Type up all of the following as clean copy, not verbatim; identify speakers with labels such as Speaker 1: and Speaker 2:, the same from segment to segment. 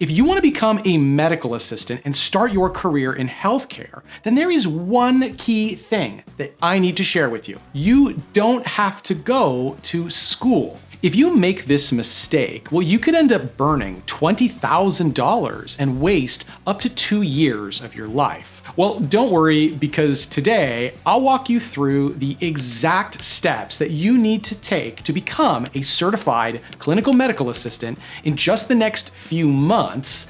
Speaker 1: If you want to become a medical assistant and start your career in healthcare, then there is one key thing that I need to share with you. You don't have to go to school. If you make this mistake, well, you could end up burning $20,000 and waste up to 2 years of your life. Well, don't worry, because today I'll walk you through the exact steps that you need to take to become a certified clinical medical assistant in just the next few months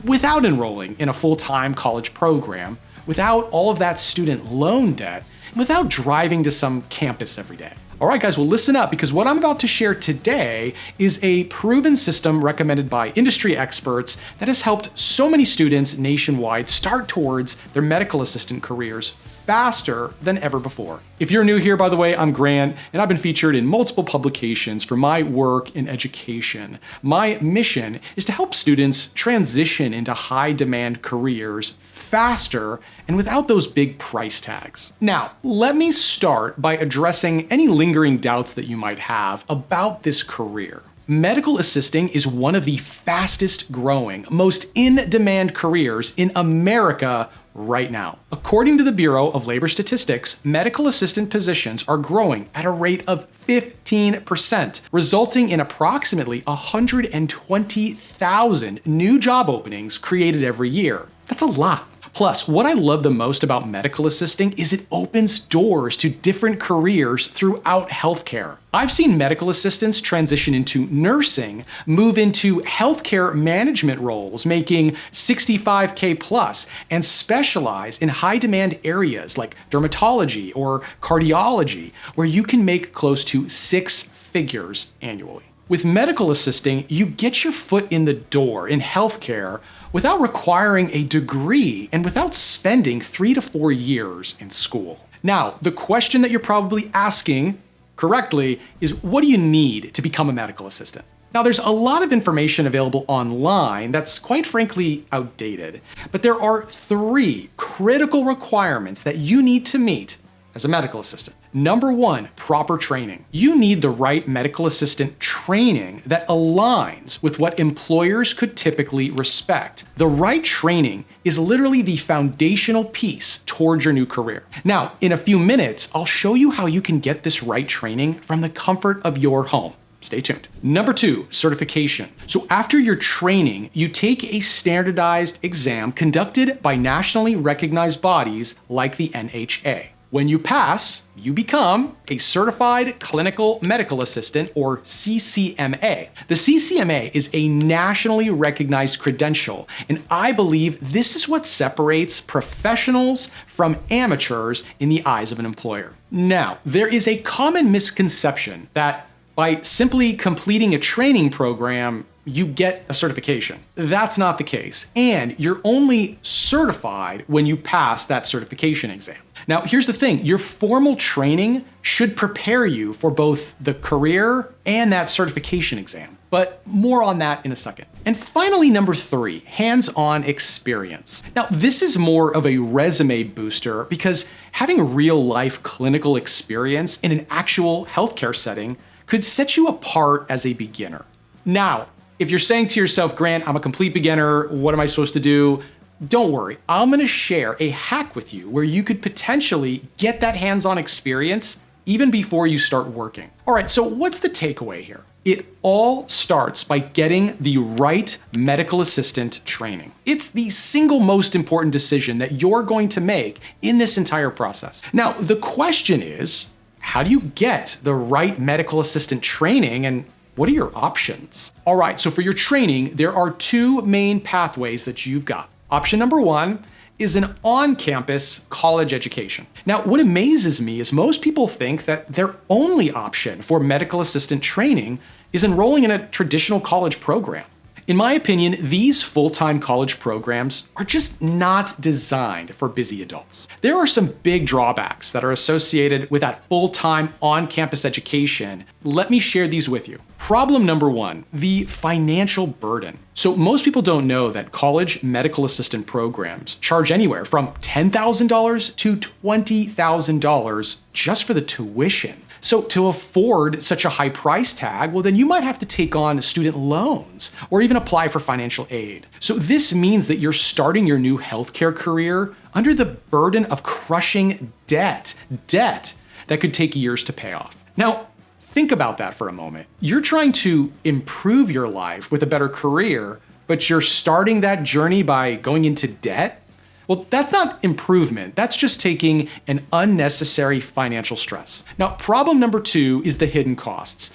Speaker 1: without enrolling in a full-time college program, without all of that student loan debt, and without driving to some campus every day. All right, guys, well, listen up, because what I'm about to share today is a proven system recommended by industry experts that has helped so many students nationwide start towards their medical assistant careers faster than ever before. If you're new here, by the way, I'm Grant, and I've been featured in multiple publications for my work in education. My mission is to help students transition into high-demand careers faster and without those big price tags. Now, let me start by addressing any lingering doubts that you might have about this career. Medical assisting is one of the fastest growing, most in-demand careers in America right now. According to the Bureau of Labor Statistics, medical assistant positions are growing at a rate of 15%, resulting in approximately 120,000 new job openings created every year. That's a lot. Plus, what I love the most about medical assisting is it opens doors to different careers throughout healthcare. I've seen medical assistants transition into nursing, move into healthcare management roles, making $65K plus, and specialize in high-demand areas like dermatology or cardiology, where you can make close to 6 figures annually. With medical assisting, you get your foot in the door in healthcare without requiring a degree and without spending 3 to 4 years in school. Now, the question that you're probably asking correctly is, what do you need to become a medical assistant? Now, there's a lot of information available online that's quite frankly outdated, but there are 3 critical requirements that you need to meet as a medical assistant. Number 1, proper training. You need the right medical assistant training that aligns with what employers could typically respect. The right training is literally the foundational piece towards your new career. Now, in a few minutes, I'll show you how you can get this right training from the comfort of your home. Stay tuned. Number 2, certification. So after your training, you take a standardized exam conducted by nationally recognized bodies like the NHA. When you pass, you become a certified clinical medical assistant, or CCMA. The CCMA is a nationally recognized credential, and I believe this is what separates professionals from amateurs in the eyes of an employer. Now, there is a common misconception that by simply completing a training program, you get a certification. That's not the case, and you're only certified when you pass that certification exam. Now, here's the thing, your formal training should prepare you for both the career and that certification exam, but more on that in a second. And finally, number 3, hands-on experience. Now, this is more of a resume booster because having real-life clinical experience in an actual healthcare setting could set you apart as a beginner. Now, if you're saying to yourself, Grant, I'm a complete beginner, what am I supposed to do? Don't worry, I'm gonna share a hack with you where you could potentially get that hands-on experience even before you start working. All right, so what's the takeaway here? It all starts by getting the right medical assistant training. It's the single most important decision that you're going to make in this entire process. Now, the question is, how do you get the right medical assistant training, and what are your options? All right, so for your training, there are 2 main pathways that you've got. Option number 1 is an on-campus college education. Now, what amazes me is most people think that their only option for medical assistant training is enrolling in a traditional college program. In my opinion, these full-time college programs are just not designed for busy adults. There are some big drawbacks that are associated with that full-time on-campus education. Let me share these with you. Problem number one, the financial burden. So most people don't know that college medical assistant programs charge anywhere from $10,000 to $20,000 just for the tuition. So to afford such a high price tag, well, then you might have to take on student loans or even apply for financial aid. So this means that you're starting your new healthcare career under the burden of crushing debt that could take years to pay off. Now, think about that for a moment. You're trying to improve your life with a better career, but you're starting that journey by going into debt? Well, that's not improvement. That's just taking an unnecessary financial stress. Now, problem number two is the hidden costs.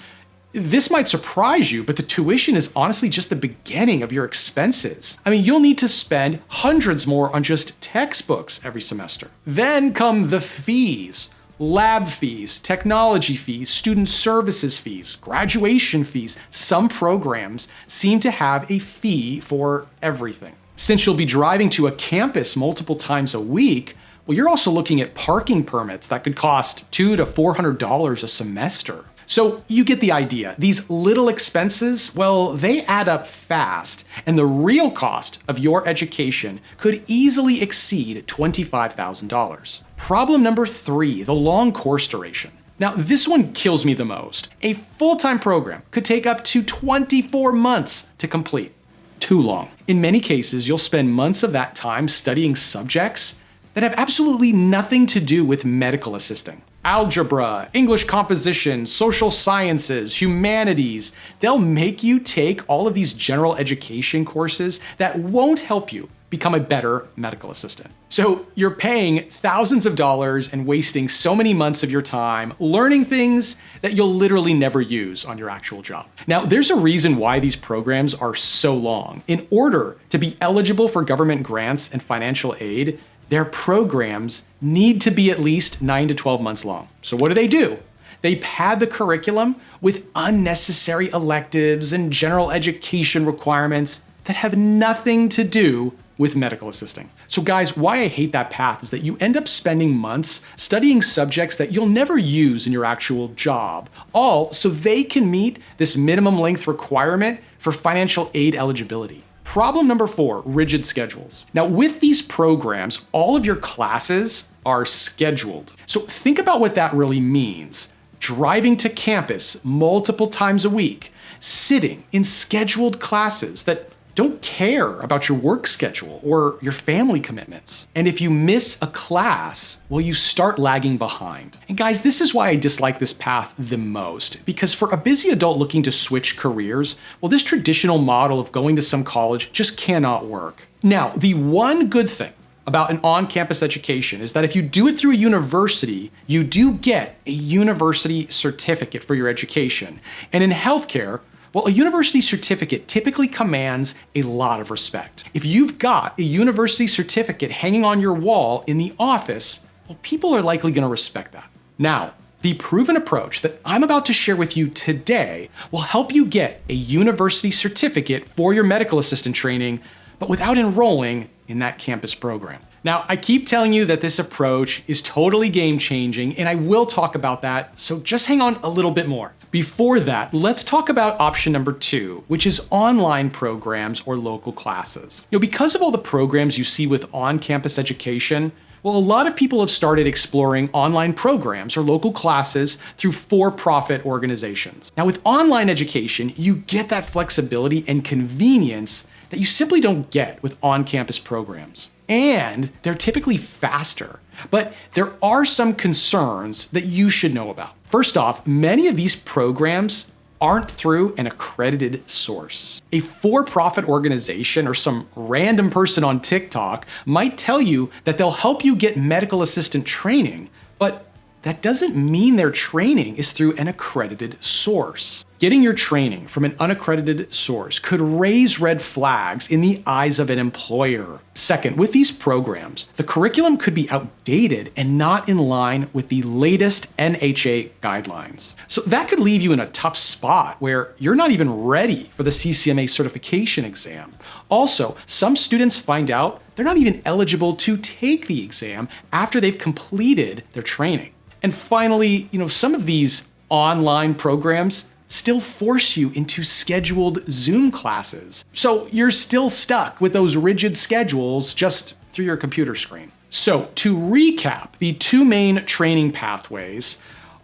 Speaker 1: This might surprise you, but the tuition is honestly just the beginning of your expenses. I mean, you'll need to spend hundreds more on just textbooks every semester. Then come the fees. Lab fees, technology fees, student services fees, graduation fees. Some programs seem to have a fee for everything. Since you'll be driving to a campus multiple times a week, well, you're also looking at parking permits that could cost $200 to $400 a semester. So you get the idea. These little expenses, well, they add up fast, and the real cost of your education could easily exceed $25,000. Problem number three, the long course duration. Now, this one kills me the most. A full-time program could take up to 24 months to complete. Too long. In many cases, you'll spend months of that time studying subjects that have absolutely nothing to do with medical assisting. Algebra, English composition, social sciences, humanities. They'll make you take all of these general education courses that won't help you become a better medical assistant. So you're paying thousands of dollars and wasting so many months of your time learning things that you'll literally never use on your actual job. Now, there's a reason why these programs are so long. In order to be eligible for government grants and financial aid, their programs need to be at least 9 to 12 months long. So what do? They pad the curriculum with unnecessary electives and general education requirements that have nothing to do with medical assisting. So guys, why I hate that path is that you end up spending months studying subjects that you'll never use in your actual job, all so they can meet this minimum length requirement for financial aid eligibility. Problem number four, rigid schedules. Now, with these programs, all of your classes are scheduled. So think about what that really means. Driving to campus multiple times a week, sitting in scheduled classes that don't care about your work schedule or your family commitments. And if you miss a class, well, you start lagging behind. And guys, this is why I dislike this path the most, because for a busy adult looking to switch careers, well, this traditional model of going to some college just cannot work. Now, the one good thing about an on-campus education is that if you do it through a university, you do get a university certificate for your education. And in healthcare, well, a university certificate typically commands a lot of respect. If you've got a university certificate hanging on your wall in the office, well, people are likely going to respect that. Now, the proven approach that I'm about to share with you today will help you get a university certificate for your medical assistant training, but without enrolling in that campus program. Now, I keep telling you that this approach is totally game-changing, and I will talk about that, so just hang on a little bit more. Before that, let's talk about option number two, which is online programs or local classes. Because of all the programs you see with on-campus education, well, a lot of people have started exploring online programs or local classes through for-profit organizations. Now, with online education, you get that flexibility and convenience that you simply don't get with on-campus programs. And they're typically faster, but there are some concerns that you should know about. First off, many of these programs aren't through an accredited source. A for-profit organization or some random person on TikTok might tell you that they'll help you get medical assistant training, but that doesn't mean their training is through an accredited source. Getting your training from an unaccredited source could raise red flags in the eyes of an employer. Second, with these programs, the curriculum could be outdated and not in line with the latest NHA guidelines. So that could leave you in a tough spot where you're not even ready for the CCMA certification exam. Also, some students find out they're not even eligible to take the exam after they've completed their training. And finally, some of these online programs, still force you into scheduled Zoom classes. So you're still stuck with those rigid schedules just through your computer screen. So to recap the two main training pathways,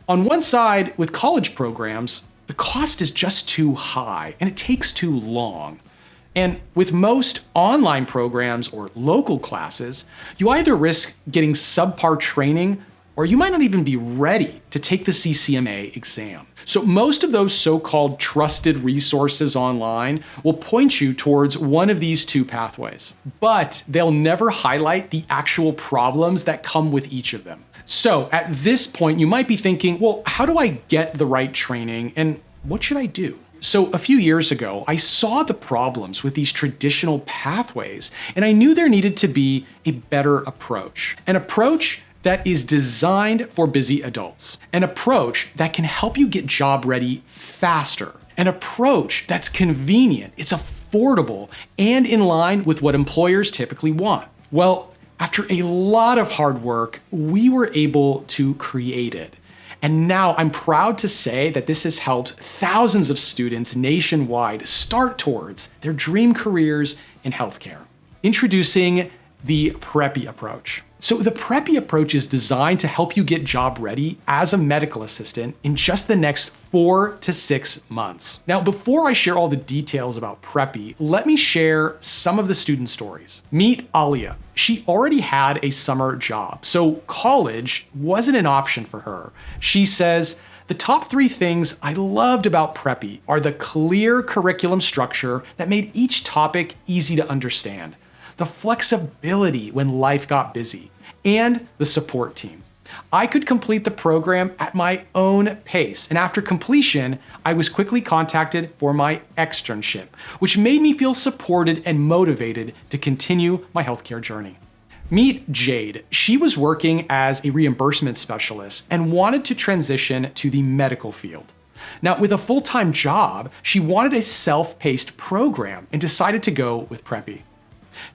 Speaker 1: on one side with college programs, the cost is just too high and it takes too long. And with most online programs or local classes, you either risk getting subpar training or you might not even be ready to take the CCMA exam. So most of those so-called trusted resources online will point you towards one of these two pathways, but they'll never highlight the actual problems that come with each of them. So at this point, you might be thinking, well, how do I get the right training and what should I do? So a few years ago, I saw the problems with these traditional pathways, and I knew there needed to be a better approach. An approach that is designed for busy adults. An approach that can help you get job ready faster. An approach that's convenient, it's affordable, and in line with what employers typically want. Well, after a lot of hard work, we were able to create it. And now I'm proud to say that this has helped thousands of students nationwide start towards their dream careers in healthcare. Introducing the Preppy approach. So the Preppy approach is designed to help you get job ready as a medical assistant in just the next 4 to 6 months. Now, before I share all the details about Preppy, let me share some of the student stories. Meet Alia. She already had a summer job, so college wasn't an option for her. She says, the top 3 things I loved about Preppy are the clear curriculum structure that made each topic easy to understand, the flexibility when life got busy, and the support team. I could complete the program at my own pace, and after completion, I was quickly contacted for my externship, which made me feel supported and motivated to continue my healthcare journey. Meet Jade. She was working as a reimbursement specialist and wanted to transition to the medical field. Now, with a full-time job, she wanted a self-paced program and decided to go with Preppy.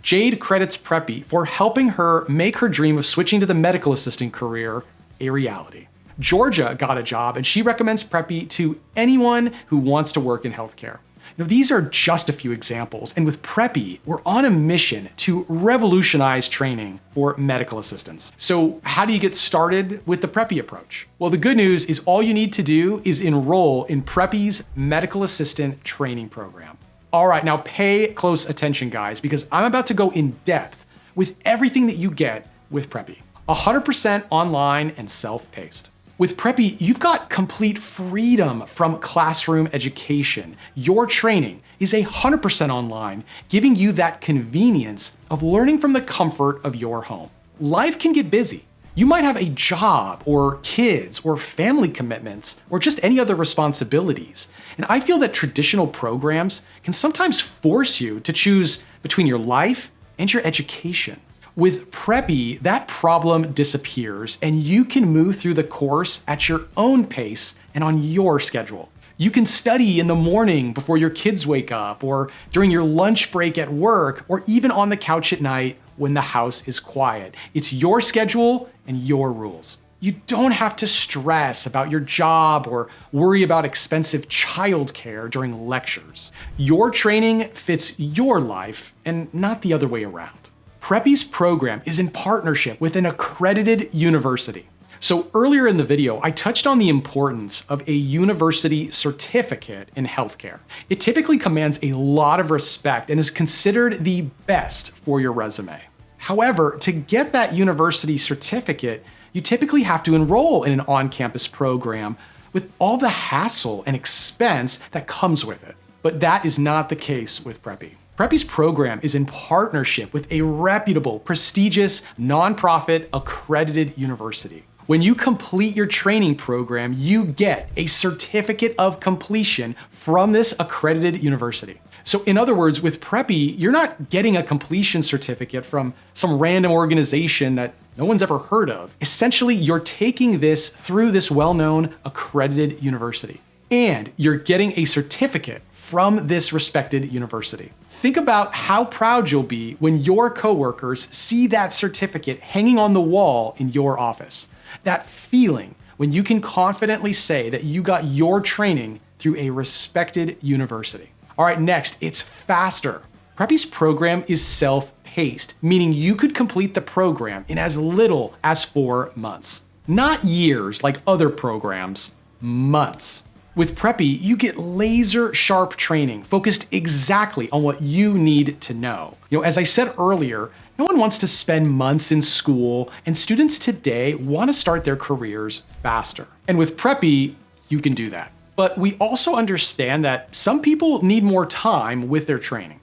Speaker 1: Jade credits Preppy for helping her make her dream of switching to the medical assistant career a reality. Georgia got a job and she recommends Preppy to anyone who wants to work in healthcare. Now, these are just a few examples, and with Preppy, we're on a mission to revolutionize training for medical assistants. So how do you get started with the Preppy approach? Well, the good news is all you need to do is enroll in Preppy's medical assistant training program. All right, now pay close attention, guys, because I'm about to go in depth with everything that you get with Preppy. 100% online and self-paced. With Preppy, you've got complete freedom from classroom education. Your training is 100% online, giving you that convenience of learning from the comfort of your home. Life can get busy. You might have a job or kids or family commitments or just any other responsibilities. And I feel that traditional programs can sometimes force you to choose between your life and your education. With Preppy, that problem disappears and you can move through the course at your own pace and on your schedule. You can study in the morning before your kids wake up, or during your lunch break at work, or even on the couch at night when the house is quiet. It's your schedule and your rules. You don't have to stress about your job or worry about expensive childcare during lectures. Your training fits your life and not the other way around. Preppy's program is in partnership with an accredited university. So earlier in the video, I touched on the importance of a university certificate in healthcare. It typically commands a lot of respect and is considered the best for your resume. However, to get that university certificate, you typically have to enroll in an on-campus program with all the hassle and expense that comes with it. But that is not the case with Preppy. Preppy's program is in partnership with a reputable, prestigious, nonprofit, accredited university. When you complete your training program, you get a certificate of completion from this accredited university. So in other words, with Preppy, you're not getting a completion certificate from some random organization that no one's ever heard of. Essentially, you're taking this through this well-known accredited university, and you're getting a certificate from this respected university. Think about how proud you'll be when your coworkers see that certificate hanging on the wall in your office. That feeling when you can confidently say that you got your training through a respected university. All right, next, it's faster. Preppy's program is self-paced, meaning you could complete the program in as little as 4 months. Not years like other programs, months. With Preppy, you get laser sharp training focused exactly on what you need to know. As I said earlier, no one wants to spend months in school, and students today want to start their careers faster. And with Preppy, you can do that. But we also understand that some people need more time with their training.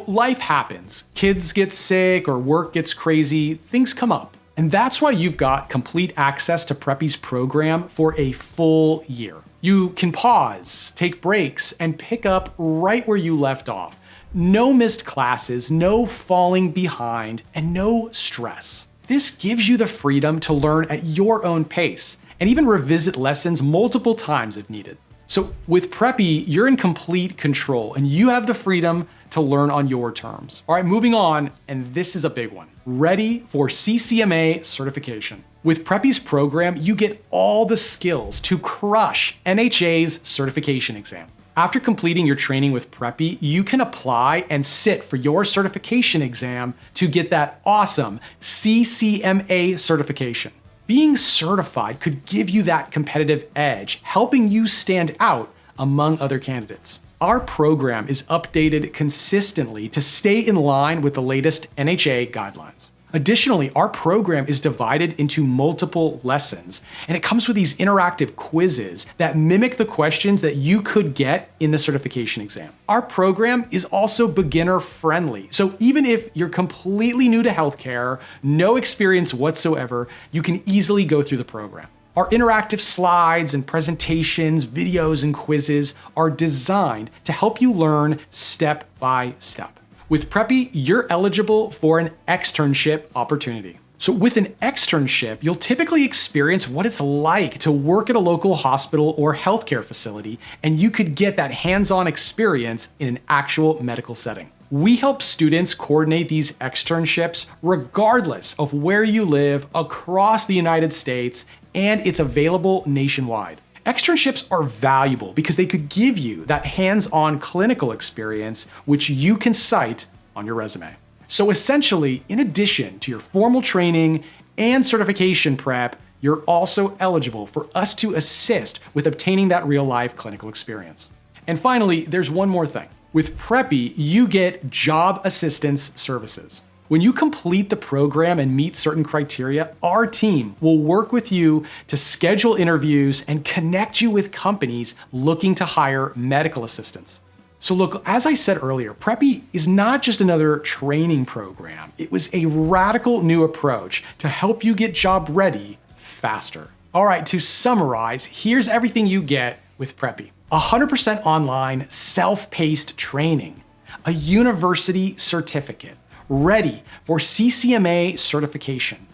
Speaker 1: Life happens. Kids get sick or work gets crazy, things come up. And that's why you've got complete access to Preppy's program for a full year. You can pause, take breaks, and pick up right where you left off. No missed classes, no falling behind, and no stress. This gives you the freedom to learn at your own pace and even revisit lessons multiple times if needed. So with Preppy, you're in complete control and you have the freedom to learn on your terms. All right, moving on, and this is a big one. Ready for CCMA certification. With Preppy's program, you get all the skills to crush NHA's certification exam. After completing your training with Preppy, you can apply and sit for your certification exam to get that awesome CCMA certification. Being certified could give you that competitive edge, helping you stand out among other candidates. Our program is updated consistently to stay in line with the latest NHA guidelines. Additionally, our program is divided into multiple lessons, and it comes with these interactive quizzes that mimic the questions that you could get in the certification exam. Our program is also beginner friendly, so even if you're completely new to healthcare, no experience whatsoever, you can easily go through the program. Our interactive slides and presentations, videos, and quizzes are designed to help you learn step by step. With Preppy, you're eligible for an externship opportunity. So with an externship, you'll typically experience what it's like to work at a local hospital or healthcare facility, and you could get that hands-on experience in an actual medical setting. We help students coordinate these externships regardless of where you live across the United States, and it's available nationwide. Externships are valuable because they could give you that hands-on clinical experience, which you can cite on your resume. So essentially, in addition to your formal training and certification prep, you're also eligible for us to assist with obtaining that real-life clinical experience. And finally, there's one more thing. With Preppy, you get job assistance services. When you complete the program and meet certain criteria, our team will work with you to schedule interviews and connect you with companies looking to hire medical assistants. So look, as I said earlier, Preppy is not just another training program. It was a radical new approach to help you get job ready faster. All right, to summarize, here's everything you get with Preppy. 100% online, self-paced training, a university certificate, ready for CCMA certification,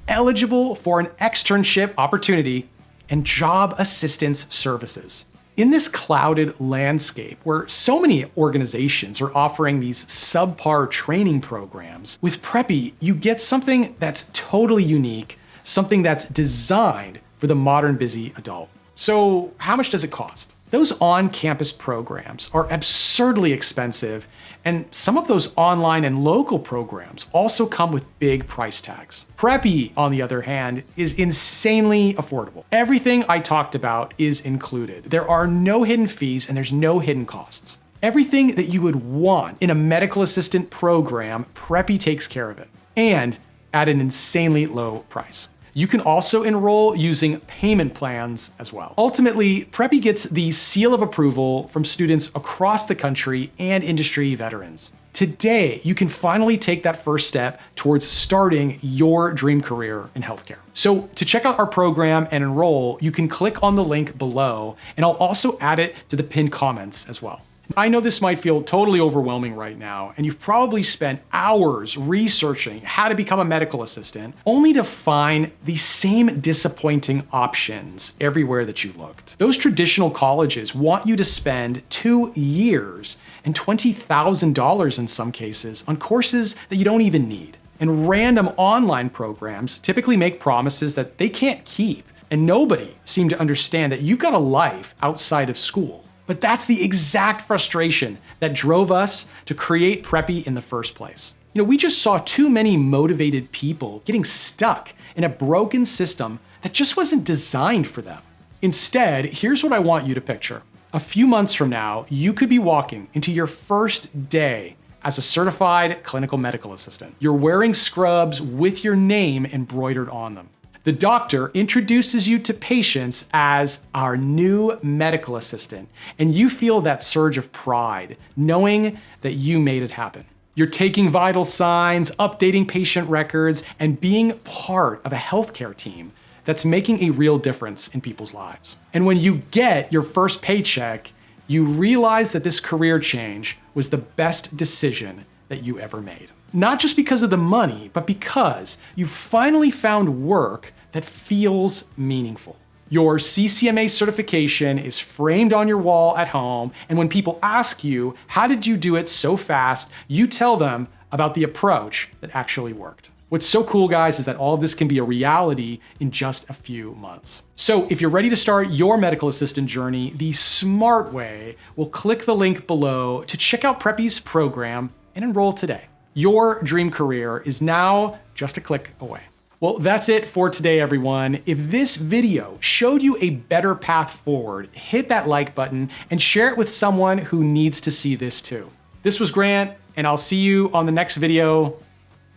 Speaker 1: eligible for an externship opportunity, and job assistance services. In this clouded landscape where so many organizations are offering these subpar training programs, with Preppy, you get something that's totally unique, something that's designed for the modern busy adult. So how much does it cost? Those on-campus programs are absurdly expensive, and some of those online and local programs also come with big price tags. Preppy, on the other hand, is insanely affordable. Everything I talked about is included. There are no hidden fees and there's no hidden costs. Everything that you would want in a medical assistant program, Preppy takes care of it, and at an insanely low price. You can also enroll using payment plans as well. Ultimately, Preppy gets the seal of approval from students across the country and industry veterans. Today, you can finally take that first step towards starting your dream career in healthcare. So to check out our program and enroll, you can click on the link below, and I'll also add it to the pinned comments as well. I know this might feel totally overwhelming right now, and you've probably spent hours researching how to become a medical assistant, only to find the same disappointing options everywhere that you looked. Those traditional colleges want you to spend 2 years and $20,000 in some cases on courses that you don't even need. And random online programs typically make promises that they can't keep, and nobody seemed to understand that you've got a life outside of school. But that's the exact frustration that drove us to create Preppy in the first place. We just saw too many motivated people getting stuck in a broken system that just wasn't designed for them. Instead, here's what I want you to picture. A few months from now, you could be walking into your first day as a certified clinical medical assistant. You're wearing scrubs with your name embroidered on them. The doctor introduces you to patients as our new medical assistant, and you feel that surge of pride, knowing that you made it happen. You're taking vital signs, updating patient records, and being part of a healthcare team that's making a real difference in people's lives. And when you get your first paycheck, you realize that this career change was the best decision that you ever made. Not just because of the money, but because you finally found work that feels meaningful. Your CCMA certification is framed on your wall at home, and when people ask you, how did you do it so fast, you tell them about the approach that actually worked. What's so cool, guys, is that all of this can be a reality in just a few months. So if you're ready to start your medical assistant journey the smart way, we'll click the link below to check out Preppy's program and enroll today. Your dream career is now just a click away. Well, that's it for today, everyone. If this video showed you a better path forward, hit that like button and share it with someone who needs to see this too. This was Grant, and I'll see you on the next video.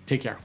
Speaker 1: Take care.